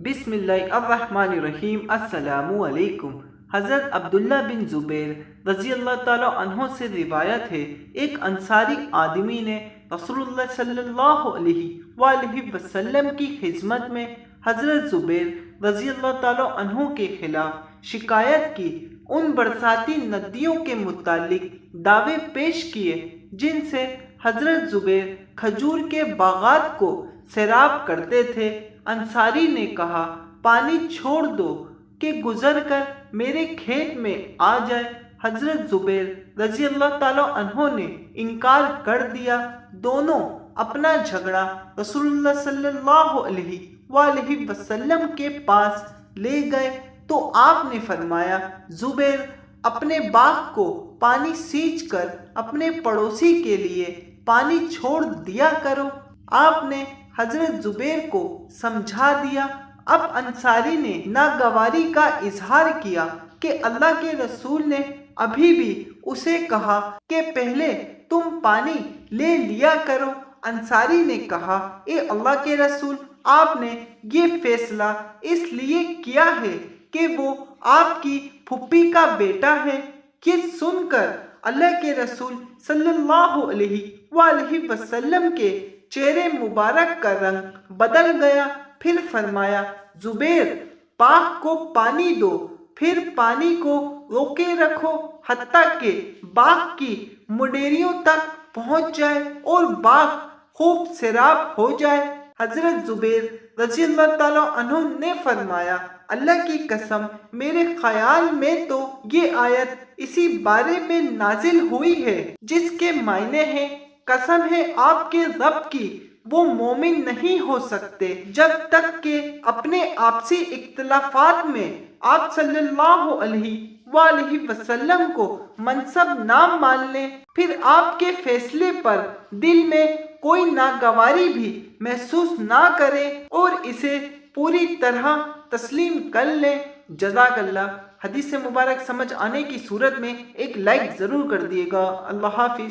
बिस्मिल्लाहिर्रहमानिर्रहीम। अस्सलामु अलैकुम। हज़रत अब्दुल्ला बिन ज़ुबैर रज़ी अल्लाह ताला अन्हो से रिवायत है, एक अंसारी आदमी ने रसूलुल्लाह सल्लल्लाहु अलैहि वसल्लम की खिदमत में हज़रत ज़ुबैर रज़ी अल्लाह ताला अन्हो के खिलाफ शिकायत की। उन बरसाती नदियों के मुतालिक दावे पेश किए जिनसे हज़रत ज़ुबैर खजूर के बागात को सैराब करते थे। अंसारी ने कहा, पानी छोड़ दो कि गुजर कर मेरे खेत में आ जाए। हजरत जुबैर रजी अल्लाह ताला अन्हो ने इनकार कर दिया। दोनों अपना झगड़ा रसूलुल्लाह सल्लल्लाहु अलैहि वसल्लम के पास ले गए तो आपने फरमाया, जुबैर अपने बाग को पानी सींच कर अपने पड़ोसी के लिए पानी छोड़ दिया करो। आपने हजरत जुबैर को समझा दिया। अब अंसारी ने नागवारी का इजहार किया कि अल्लाह के रसूल ने अभी भी उसे कहा कि पहले तुम पानी ले लिया करो। अंसारी ने कहा, ए अल्लाह के रसूल, आपने ये फैसला इसलिए किया है कि वो आपकी फुप्पी का बेटा है। ये सुनकर अल्लाह के रसूल सल्लल्लाहु अलैहि वसल्लम के चेहरे मुबारक का रंग बदल गया। फिर फरमाया, जुबैर बाग को पानी दो, फिर पानी को रोके रखो हत्ता के बाग की मुंडेरियों तक पहुंच जाए और बाग खूब सैराब हो जाए। हजरत जुबैर रज़ी अल्लाह ताला अन्हु ने फरमाया, अल्लाह की कसम, मेरे ख्याल में तो ये आयत इसी बारे में नाजिल हुई है जिसके मायने हैं, कसम है आपके रब की, वो मोमिन नहीं हो सकते जब तक के अपने आपसी इख्तिलाफात में आप सल्लल्लाहु अलैहि वसल्लम को मनसब ना मान लें, फिर आपके फैसले पर दिल में कोई नागवारी भी महसूस ना करें और इसे पूरी तरह तस्लीम कर लें। जज़ाकल्लाह। हदीस से मुबारक समझ आने की सूरत में एक लाइक ज़रूर कर दिएगा। अल्लाह हाफिज़।